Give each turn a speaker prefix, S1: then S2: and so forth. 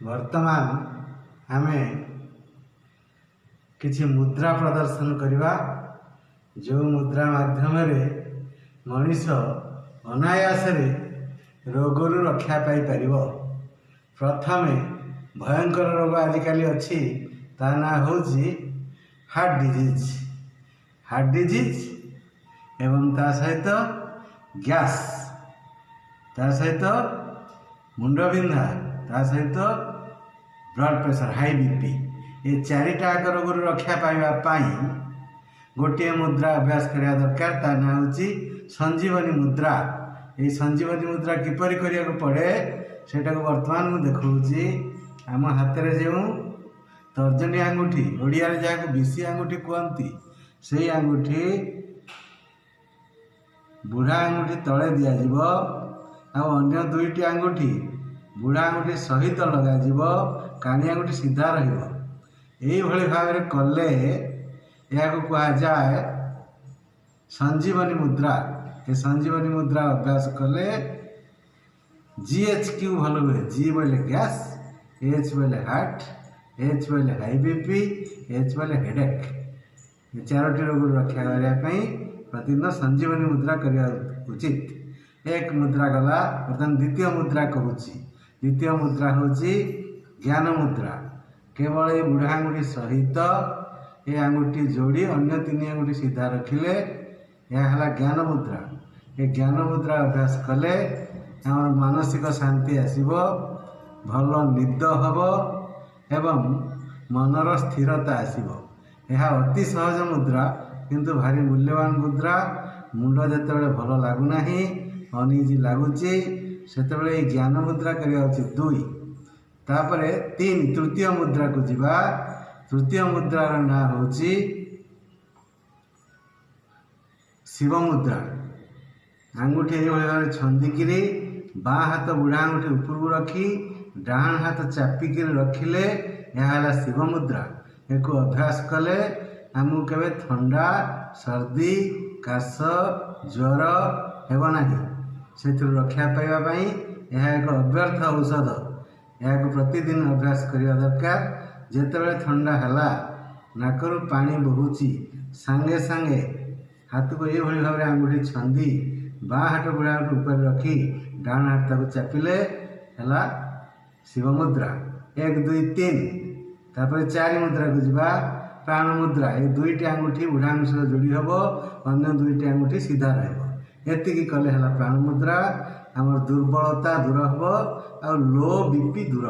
S1: वर्तमान आमे किछि मुद्रा प्रदर्शन करवा जो मुद्रा माध्यम मनीष अनायास रोगरू रक्षा पाई परिबो। प्रथम भयंकर रोग आजिकल अच्छी ता ना होची हार्ट डिजीज एवं ता सहित गैस, ता सहित मुंड बिंधा, ता सहित ब्लड प्रेशर हाई बीपी, ये चारिटा रोग रक्षा पाई गोटे मुद्रा अभ्यास करने दरकार। ता ना होची संजीवनी मुद्रा। ये संजीवनी मुद्रा किपरि करिया को पड़े सेटा को वर्तमान मु देखौची। आम हाथ में जो तर्जनी आंगुठी ओडिया रे जाको बिसी आंगुठी कहती से आंगुठी बुढ़ा आंगुठी तले दिज्व अन्य दुईटी आंगुठी बुढ़ा आंगुठी सहित लगाଯିव, काणी आंगुठी सीधा रही भाव में कले या कह जाए संजीवनी मुद्रा। ये संजीवनी मुद्रा अभ्यास कले GHQ भल हुए। जी बोले गैस, H बोले हार्ट, H बोले हाई बीपी, H बोले हेडेक। ये चारोटी रोग रक्षा करने प्रतिदिन संजीवनी मुद्रा करने उचित। एक मुद्रा गला बर्तमान द्वितीय मुद्रा कहूँ। द्वितीय मुद्रा हूँ ज्ञान मुद्रा। केवल ये बुढ़ा आंगुठी सहित ये आंगुठी जोड़ी अन्य तीन आंगुठी सीधा रखिले यह है ज्ञान मुद्रा। ये ज्ञान मुद्रा अभ्यास कले आम मानसिक शांति आसब, भल निद हम एवं मनर स्थिरता आसब। यह अति सहज मुद्रा किंतु भारी मूल्यवान मुद्रा। मुंड जिते भल लगुना अनइजी लगुच से ज्ञान मुद्रा करवा उचित। 2 तापर 3 तृतीय मुद्रा को जीवा। तृतीय मुद्रार ना हूँ शिव मुद्रा। आंगुठी ये भाव छंदिकी बाँ हाथ बुढ़ा आंगुठी ऊपर को रखी डाण हाथ चापिक रखिले यह है शिव मुद्रा। एक अभ्यास कले आमको केवे थंडा सर्दी काश ज्वर हेबना से रक्षा पाइबापी यह एक अव्यर्थ औषध। यह प्रतिदिन अभ्यास करने दरकार। जितेबाला थंडा है नाकरू पानी बहुची सांगे सांगे हाथ को ये भाव में आंगुठी छंदी बाँ हाथ बुढ़ा हाथ ऊपर रखी डाण हाथ ताको चापिले है शिव मुद्रा। 1 2 3 तापर 4 मुद्रा को जीवा प्राण मुद्रा। ये दुईटी आंगुठी बुढ़ा आंगुठी सहित जोड़ी हम, अन्य दुईटी आंगुठी सीधा रही कले है प्राण मुद्रा। आम दुर्बलता दूर हम, लो बीपी दूर।